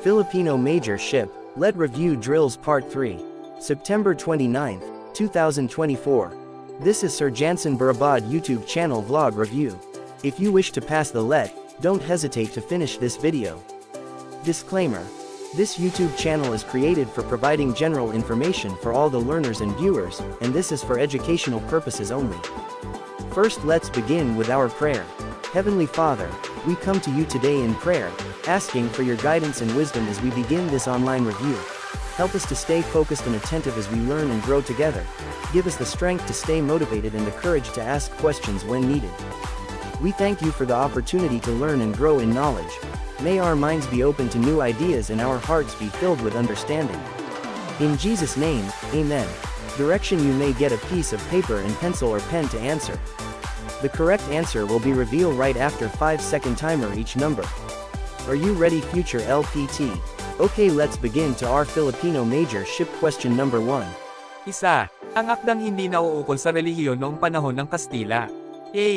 Filipino Major Ship, Lead Review Drills Part 3. September 29, 2024. This is Sir Jansen Barabad YouTube channel vlog review. If you wish to pass the lead, don't hesitate to finish this video. Disclaimer. This YouTube channel is created for providing general information for all the learners and viewers, and this is for educational purposes only. First, let's begin with our prayer. Heavenly Father, we come to you today in prayer, asking for your guidance and wisdom as we begin this online review. Help us to stay focused and attentive as we learn and grow together. Give us the strength to stay motivated and the courage to ask questions when needed. We thank you for the opportunity to learn and grow in knowledge. May our minds be open to new ideas and our hearts be filled with understanding. In Jesus' name, Amen. Direction: you may get a piece of paper and pencil or pen to answer. The correct answer will be revealed right after 5-second timer each number. Are you ready, future LPT? Okay, let's begin to our Filipino Major Ship question number 1. Isa, ang akdang hindi nauukol sa relihiyon noong panahon ng Kastila. A.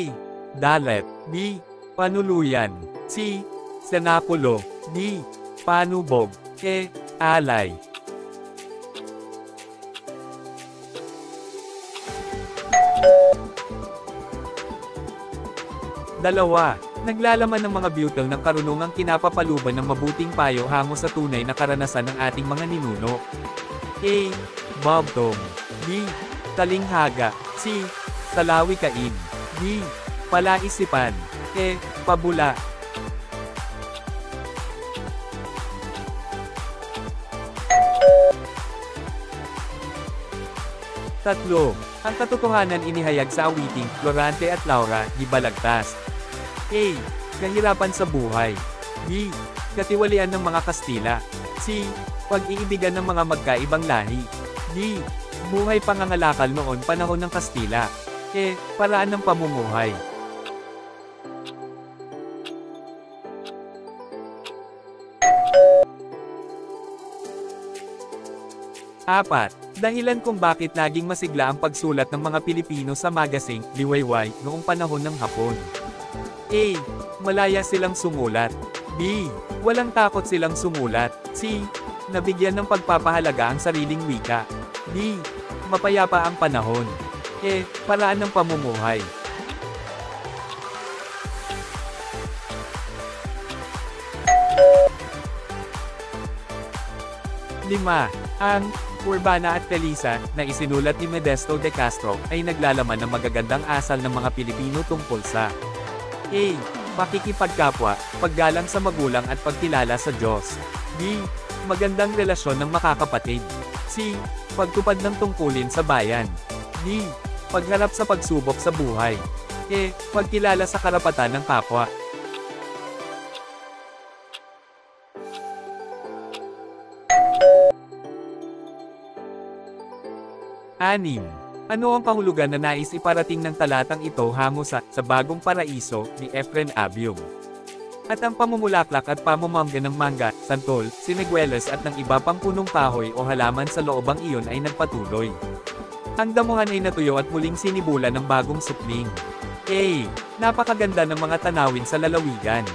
Dalet. B. Panuluyan. C. Senapulo. D. Panubog. E. Alay. Dalawa, naglalaman ng mga butil ng karunungang kinapapaluban ng mabuting payo hango sa tunay na karanasan ng ating mga ninuno. A. Bobtong. B. Talinghaga. C. Salawikain. D. Palaisipan. E. Pabula. Tatlo, ang katotohanan inihayag sa awiting Florante at Laura, di Balagtas. A. Kahirapan sa buhay. B. Katiwalian ng mga Kastila. C. Pag-iibigan ng mga magkaibang lahi. D. Buhay pangangalakal noon panahon ng Kastila. E. Paraan ng pamumuhay. Apat, dahilan kung bakit naging masigla ang pagsulat ng mga Pilipino sa magazine, Liwayway, noong panahon ng Hapon. A. Malaya silang sumulat. B. Walang takot silang sumulat. C. Nabigyan ng pagpapahalaga ang sariling wika. D. Mapayapa ang panahon. E. Paraan ng pamumuhay. Lima, ang Urbana at Felisa, na isinulat ni Modesto de Castro, ay naglalaman ng magagandang asal ng mga Pilipino tungkol sa A. Pakikipagkapwa, paggalang sa magulang at pagkilala sa Diyos. B. Magandang relasyon ng makakapatid. C. Pagtupad ng tungkulin sa bayan. D. Pagharap sa pagsubok sa buhay. E. Pagkilala sa karapatan ng kapwa. Anim, ano ang kahulugan na nais iparating ng talatang ito hango sa Bagong Paraiso, ni Efren Abium? At ang pamumulaklak at pamumangga ng mangga, santol, siniguelas at ng iba pang punong kahoy o halaman sa loobang iyon ay nagpatuloy. Ang damuhan ay natuyo at muling sinibulan ng bagong supling. A. Napakaganda ng mga tanawin sa lalawigan.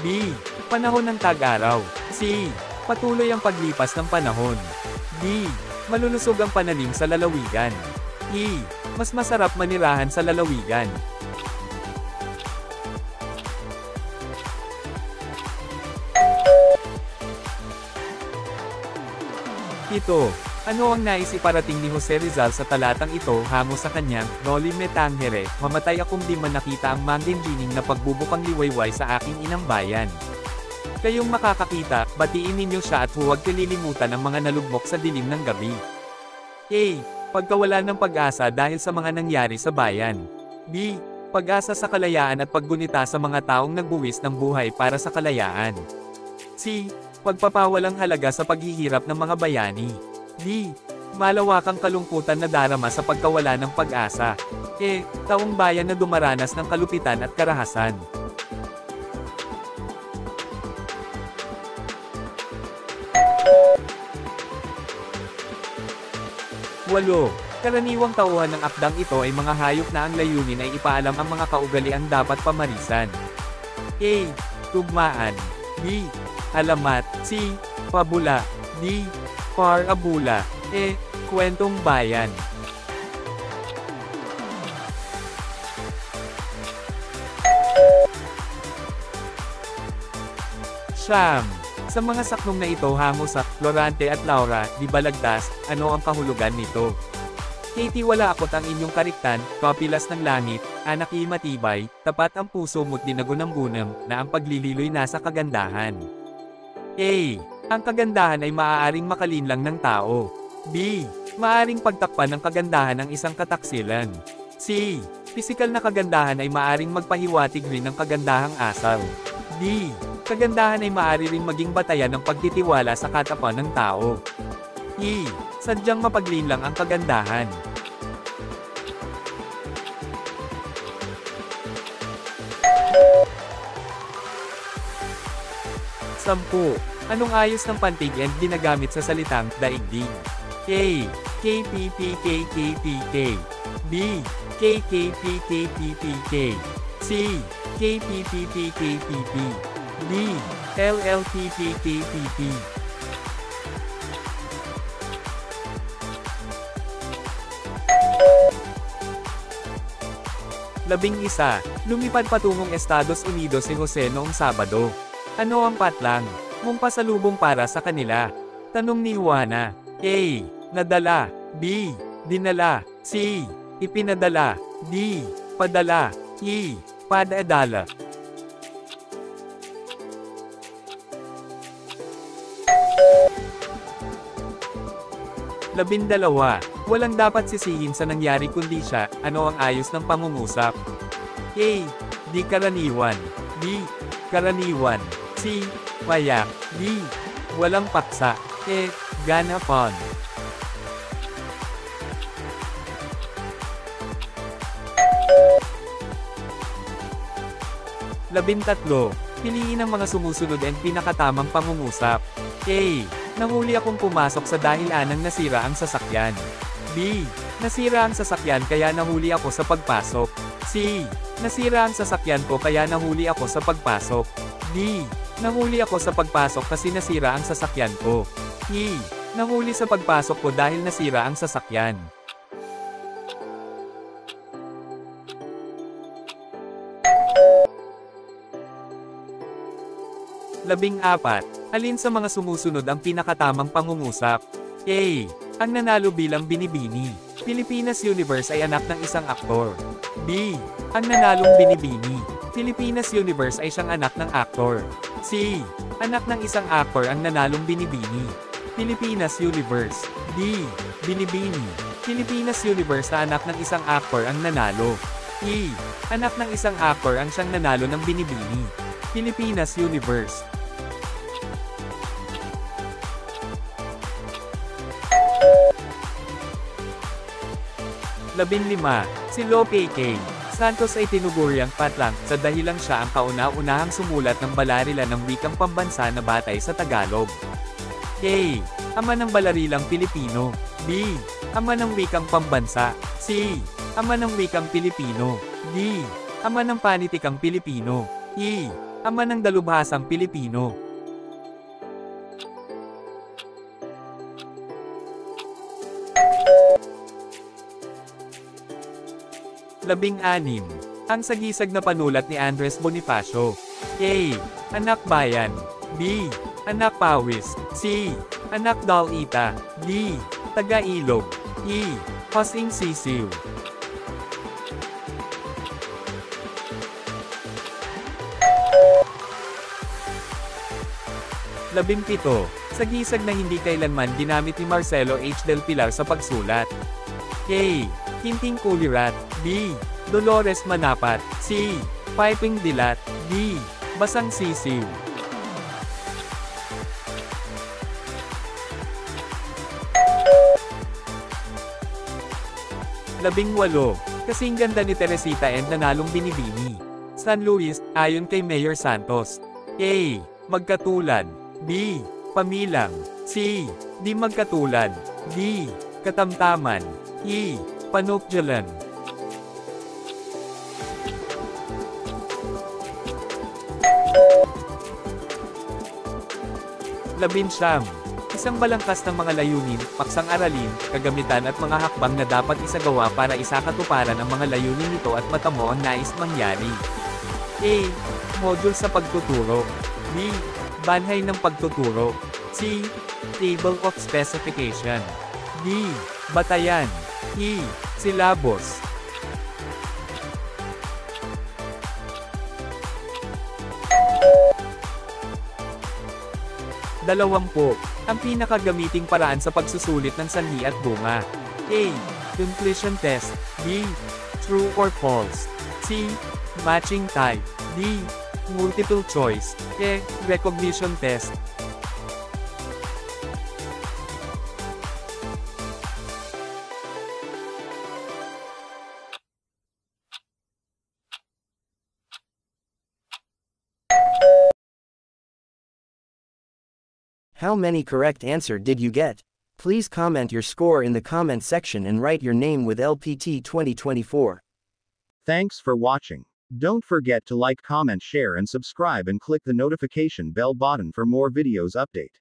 B. Panahon ng tag-araw. C. Patuloy ang paglipas ng panahon. D. Malulusog ang pananim sa lalawigan. E. Mas masarap manirahan sa lalawigan. Ito, ano ang nais iparating ni Jose Rizal sa talatang ito hango sa kanyang Noli Me Tangere, mamatay akong di man nakita ang mangingining na pagbubukang liwayway sa aking inang bayan. Kayong makakakita, batiin ninyo siya at huwag kalilimutan ang mga nalugmok sa dilim ng gabi. A. Pagkawala ng pag-asa dahil sa mga nangyari sa bayan. B. Pag-asa sa kalayaan at paggunita sa mga taong nagbuwis ng buhay para sa kalayaan. C. Pagpapawalang halaga sa paghihirap ng mga bayani. D. Malawakang kalungkutan na darama sa pagkawala ng pag-asa. E. Taong bayan na dumaranas ng kalupitan at karahasan. 8. Karaniwang tauhan ng akdang ito ay mga hayop na ang layunin ay ipaalam ang mga kaugaliang dapat pamarisan. A. Tugmaan. B. alamat, C. Pabula, D. Parabula, E. Kwentong bayan. Siyam. Sa mga saknong na ito hango sa Florante at Laura, di balagtas, ano ang kahulugan nito? Katie, wala akot ang inyong kariktan, kapilas ng langit, anak matibay, tapat ang puso mo't dinagunang-gunam, na ang paglililoy nasa kagandahan. A. Ang kagandahan ay maaaring makalinlang ng tao. B. Maaaring pagtakpan ng kagandahan ng isang kataksilan. C. Pisikal na kagandahan ay maaaring magpahiwatig rin ng kagandahang asal. D. Kagandahan ay maaari rin maging batayan ng pagtitiwala sa katapon ng tao. E. Sadyang mapaglinlang ang kagandahan. Sampu. Anong ayos ng pantig and ginagamit sa salitang daigdig? A. KPPKKPK. B. KKPKPPK. C. KPPPKPP. D. LLPPKPP. Labing isa. Lumipad patungong Estados Unidos si Jose noong Sabado. Ano ang patlang mong pasalubong para sa kanila? Tanong ni Juana. A. Nadala. B. Dinala. C. Ipinadala. D. Padala. E. Padadala. Labindalawa. Walang dapat sisihin sa nangyari kundi siya, ano ang ayos ng pangungusap? A. Di karaniwan. B. Karaniwan. C. Payak. D. Walang paksa. E. Ganapon. Labintatlo. Piliin ang mga sumusunod ang pinakatamang pangungusap. A. Nanguli akong pumasok sa dahilanang nasira ang sasakyan. B. Nasira ang sasakyan kaya nahuli ako sa pagpasok. C. Nasira ang sasakyan ko kaya nahuli ako sa pagpasok. D. Nahuli ako sa pagpasok kasi nasira ang sasakyan ko. E. Nahuli sa pagpasok ko dahil nasira ang sasakyan. Labing apat. Alin sa mga sumusunod ang pinakatamang pangungusap? A. Ang nanalo bilang binibini. Pilipinas Universe ay anak ng isang aktor. B. Ang nanalong binibini. Pilipinas Universe ay siyang anak ng aktor. C. Anak ng isang aktor ang nanalong binibini. Pilipinas Universe. D. Binibini. Pilipinas Universe na anak ng isang aktor ang nanalo. E. Anak ng isang aktor ang siyang nanalo ng binibini. Pilipinas Universe. Labinlima. Si Lope K. Santos ay tinuguryang patlang sa dahilang siya ang kauna-unahang sumulat ng balarila ng wikang pambansa na batay sa Tagalog. A. Ama ng balarilang Pilipino. B. Ama ng wikang pambansa. C. Ama ng wikang Pilipino. D. Ama ng panitikang Pilipino. E. Ama ng dalubhasang Pilipino. Labing-anim. Ang sagisag na panulat ni Andres Bonifacio. A. Anak bayan. B. Anak pawis. C. Anak dalita. D. Taga-ilog. E. Hosing sisiw. Labing-pito. Sagisag na hindi kailanman ginamit ni Marcelo H. Del Pilar sa pagsulat. A. Hinting Kulirat. B. Dolores Manapat. C. Piping Dilat. D. Basang Sisiw. Labing-walo. Kasing ganda ni Teresita and nanalong binibini. San Luis, ayon kay Mayor Santos. A. Magkatulad. B. Pamilang. C. Di magkatulad. D. Katamtaman. E. Panukjalan. 19. Isang balangkas ng mga layunin, paksang aralin, kagamitan at mga hakbang na dapat isagawa para isakatuparan ang mga layunin nito at matamo ang nais mangyari. A. Module sa pagtuturo. B. Banhay ng pagtuturo. C. Table of specification. D. Batayan. E. Silabos. Dalawampu. Ang pinakagamiting paraan sa pagsusulit ng sanhi at bunga. A. Completion test. B. True or false. C. Matching type. D. Multiple choice. E. Recognition test. How many correct answer did you get? Please comment your score in the comment section and write your name with LPT 2024. Thanks for watching. Don't forget to like, comment, share and subscribe and click the notification bell button for more videos update.